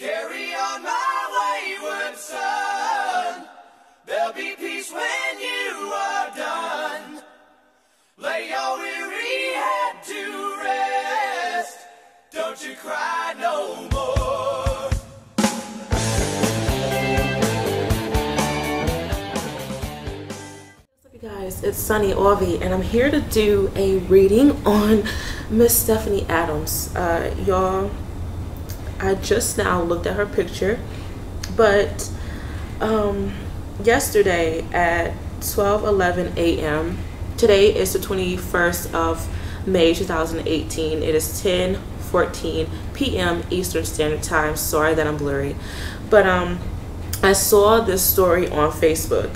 Carry on my wayward son. There'll be peace when you are done. Lay your weary head to rest. Don't you cry no more. What's up, you guys? It's Sunny Orvi, and I'm here to do a reading on Miss Stephanie Adams. Y'all, I just now looked at her picture, but yesterday at 12:11 a.m. Today is the 21st of May 2018. It is 10:14 p.m. Eastern Standard Time. Sorry that I'm blurry, but I saw this story on Facebook,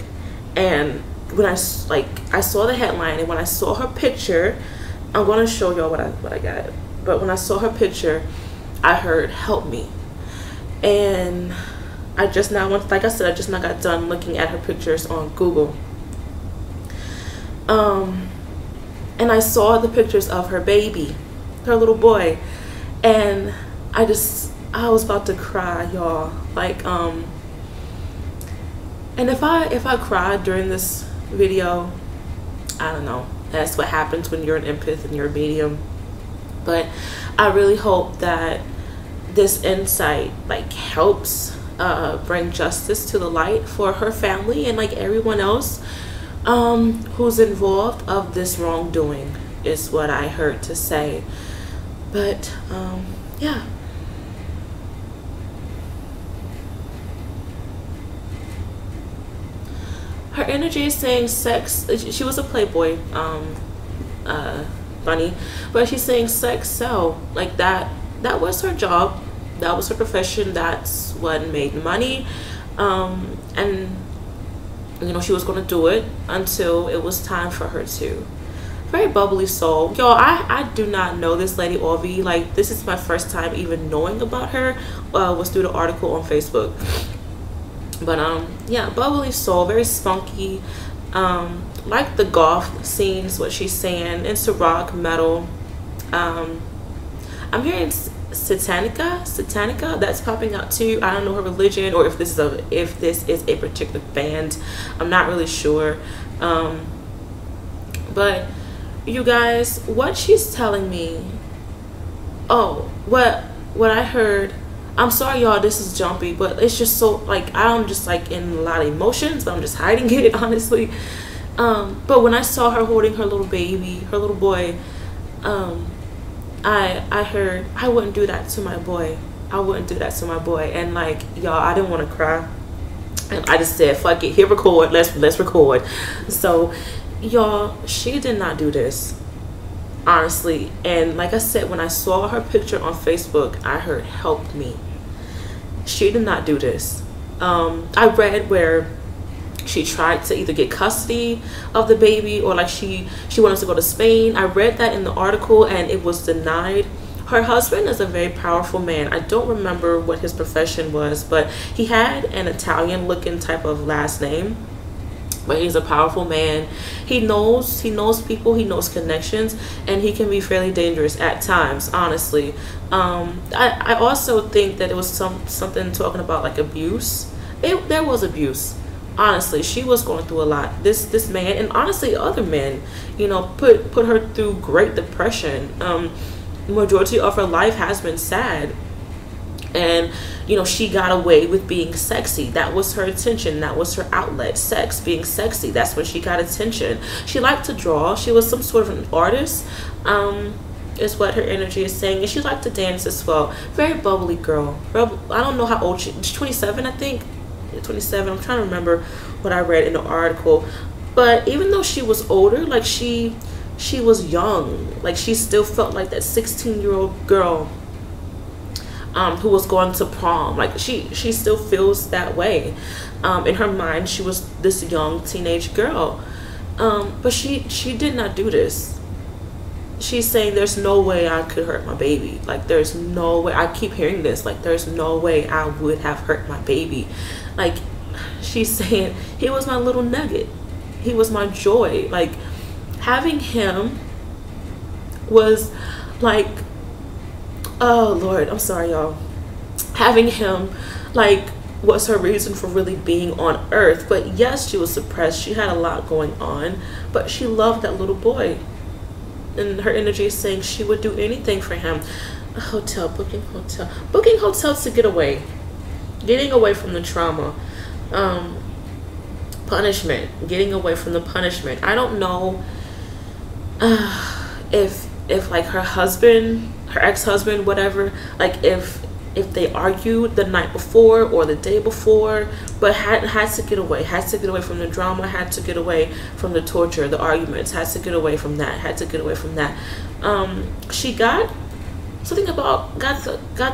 and when I saw the headline, and when I saw her picture, I'm going to show y'all what I got. But when I saw her picture, I heard "help me," and I just now went, like I said, I just now got done looking at her pictures on Google. And I saw the pictures of her baby, her little boy, and I was about to cry, y'all. Like, and if I cried during this video, I don't know. That's what happens when you're an empath and you're a medium. But I really hope that this insight helps bring justice to the light for her family and everyone else who's involved of this wrongdoing, is what I heard to say. But yeah. Her energy is saying sex. She was a Playboy bunny, but she's saying sex sell. Like that was her job, that was her profession, that's what made money, and you know, she was going to do it until it was time for her to. Very bubbly soul, y'all. I do not know this lady Orvi. Like, this is my first time even knowing about her. Was through the article on Facebook. But yeah, bubbly soul, very spunky, like the goth scenes, what she's saying, into rock, metal. I'm hearing Satanica, that's popping out too. I don't know her religion, or if this is a particular band. I'm not really sure. But you guys, what she's telling me, what I heard, I'm sorry y'all, this is jumpy, but it's just so, I'm just in a lot of emotions, but I'm just hiding it, honestly. But when I saw her holding her little baby, her little boy, I heard, I wouldn't do that to my boy. I wouldn't do that to my boy. And y'all, I didn't want to cry. And I just said, fuck it, hit record, let's record. So y'all, she did not do this, honestly. And like I said, when I saw her picture on Facebook, I heard "help me." She did not do this. I read where she tried to either get custody of the baby, or she wanted to go to Spain. I read that in the article and it was denied. Her husband is a very powerful man. I don't remember what his profession was, but he had an Italian looking type of last name. But he's a powerful man. He knows people, he knows connections, and he can be fairly dangerous at times, honestly. I also think that it was something talking about abuse. There was abuse. Honestly, she was going through a lot. This man, and honestly other men, you know, put her through great depression. The majority of her life has been sad. And you know, she got away with being sexy. That was her attention. That was her outlet. Sex, being sexy. That's when she got attention. She liked to draw. She was some sort of an artist, is what her energy is saying. And she liked to dance as well. Very bubbly girl. I don't know how old she's 27, I think. 27. I'm trying to remember what I read in the article. But even though she was older, she was young. She still felt like that 16-year-old girl who was going to prom. She still feels that way. In her mind, she was this young teenage girl. But she did not do this. She's saying there's no way I could hurt my baby. There's no way. I keep hearing this. There's no way I would have hurt my baby. She's saying he was my little nugget. He was my joy. Having him was oh Lord, I'm sorry y'all. having him, like, was her reason for really being on earth. But yes, she was suppressed, she had a lot going on, but she loved that little boy, and her energy is saying she would do anything for him. A hotel, booking hotels to get away, getting away from the trauma, punishment, getting away from the punishment. I don't know if like her husband, her ex-husband, whatever, like if they argued the night before or the day before, but had to get away, from the drama, had to get away from the torture, the arguments, had to get away from that. She got something about, got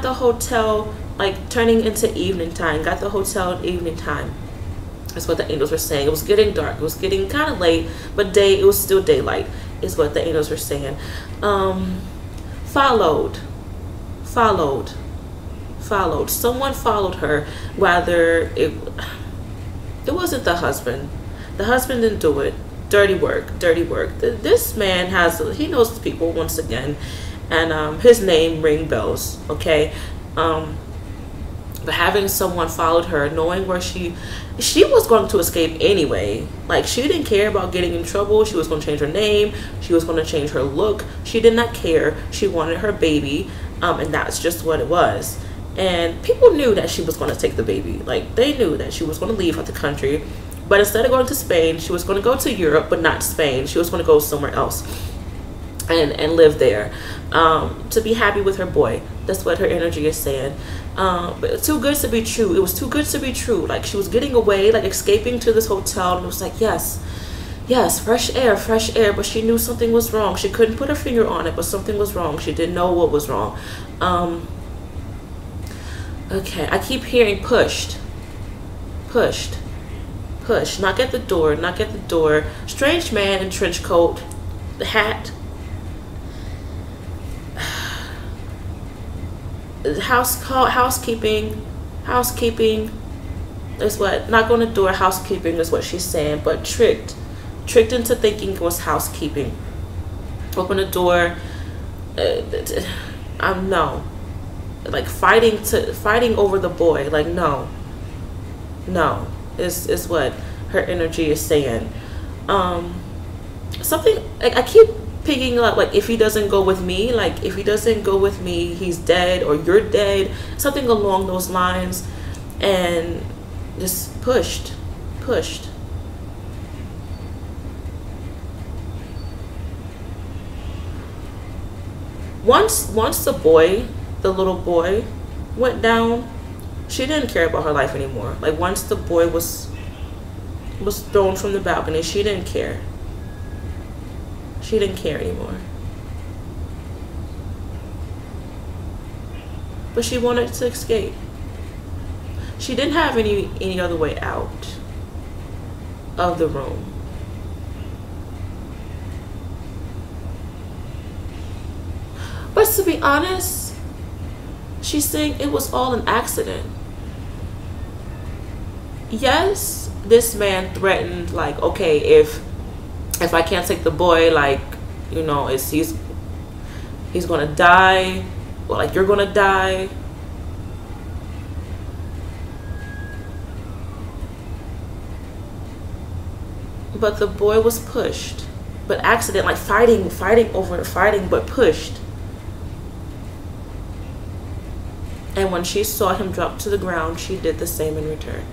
the hotel like turning into evening time, got the hotel at evening time. That's what the angels were saying. It was getting dark, it was getting kind of late, but it was still daylight, is what the angels were saying. Followed. Someone followed her, whether it wasn't the husband. The husband didn't do it. Dirty work. This man he knows the people once again, and his name ring bells, okay? But having someone followed her, knowing where she was going to escape anyway. Like, she didn't care about getting in trouble. She was going to change her name, she was going to change her look, she did not care. She wanted her baby, and that's just what it was. And people knew that she was going to take the baby. Like, they knew that she was going to leave out the country, but instead of going to Spain, she was going to go to Europe, but not Spain. She was going to go somewhere else and live there, to be happy with her boy. That's what her energy is saying. But too good to be true. It was too good to be true. Like, she was getting away, like escaping to this hotel, and it was like, yes, fresh air, but she knew something was wrong. She couldn't put her finger on it, but something was wrong. She didn't know what was wrong. Okay, I keep hearing pushed, knock at the door, strange man in trench coat, the hat, housekeeping is what, knock on the door, housekeeping is what she's saying, but tricked into thinking it was housekeeping. Open the door, no, like fighting over the boy, like no, is what her energy is saying. Something, like, I keep picking up, like, if he doesn't go with me, he's dead, or you're dead, something along those lines. And just pushed. Once the little boy went down, she didn't care about her life anymore. Like, once the boy was thrown from the balcony, she didn't care. She didn't care anymore. But she wanted to escape. She didn't have any other way out of the room. But to be honest, she's saying it was all an accident. Yes, this man threatened, like, okay, if I can't take the boy, like, you know, he's gonna die, or like, you're gonna die. But the boy was pushed, but accident, like fighting, but pushed. And when she saw him drop to the ground, she did the same in return.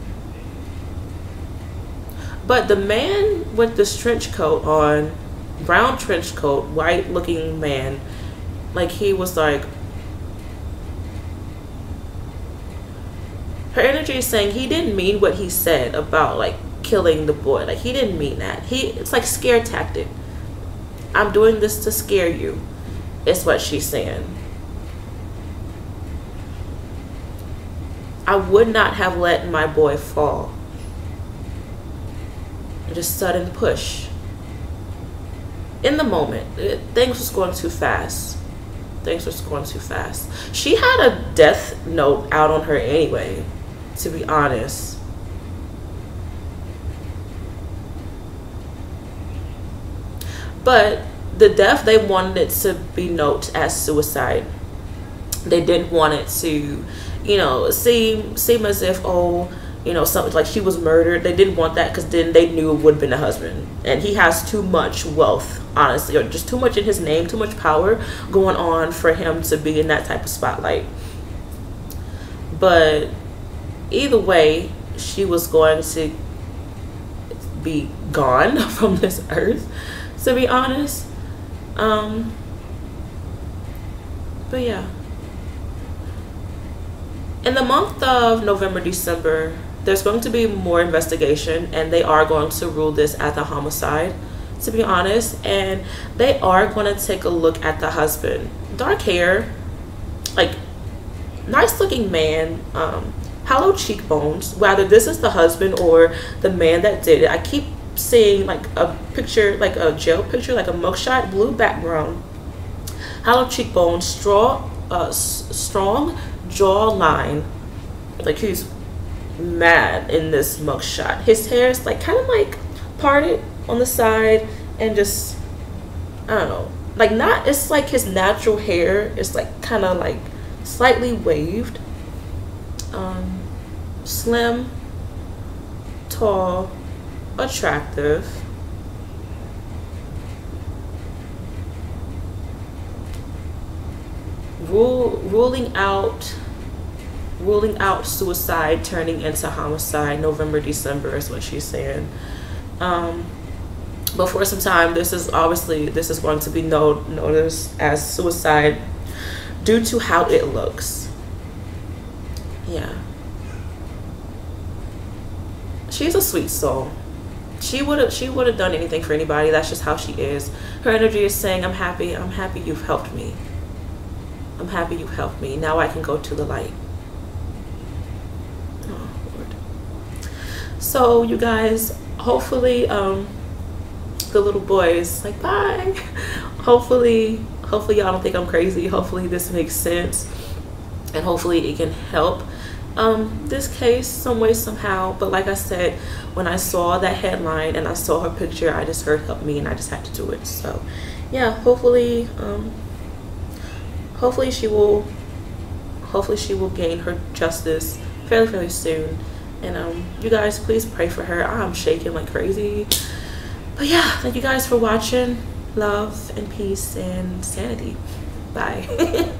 But the man with this trench coat on, brown trench coat, white looking man, like, he was like, her energy is saying he didn't mean what he said about, like, killing the boy. Like, he didn't mean that. It's like scare tactic. I'm doing this to scare you, is what she's saying. I would not have let my boy fall. Just sudden push. In the moment, things was going too fast. She had a death note out on her anyway, to be honest. But the death, they wanted it to be noted as suicide. They didn't want it to, you know, seem as if, oh, you know, something like she was murdered. They didn't want that because then they knew it would have been the husband. And he has too much wealth, honestly, or just too much in his name, too much power going on for him to be in that type of spotlight. But either way, she was going to be gone from this earth, to be honest. But yeah. In the month of November, December, there's going to be more investigation, and they are going to rule this as a homicide, to be honest. And they are going to take a look at the husband. Dark hair, like nice looking man, hollow cheekbones. Whether this is the husband or the man that did it, I keep seeing like a picture, like a jail picture, like a mugshot, blue background, hollow cheekbones, strong jawline. Like he's mad in this mugshot. His hair is like kind of like parted on the side and just, I don't know, like not, it's like his natural hair is like kind of like slightly waved. Slim, tall, attractive. Ruling out suicide turning into homicide. November, December is what she's saying. But for some time, this is going to be noticed as suicide due to how it looks. Yeah. She's a sweet soul. She would have done anything for anybody. That's just how she is. Her energy is saying, I'm happy you've helped me. I'm happy you've helped me. Now I can go to the light. Oh, Lord. So you guys, hopefully the little boy is like, bye. Hopefully y'all don't think I'm crazy. Hopefully this makes sense, and hopefully it can help this case some way, somehow. But like I said, when I saw that headline and I saw her picture, I just heard help me, and I just had to do it. So yeah, hopefully she will gain her justice fairly soon. And you guys, please pray for her. I'm shaking like crazy. But yeah, thank you guys for watching. Love and peace and sanity. Bye.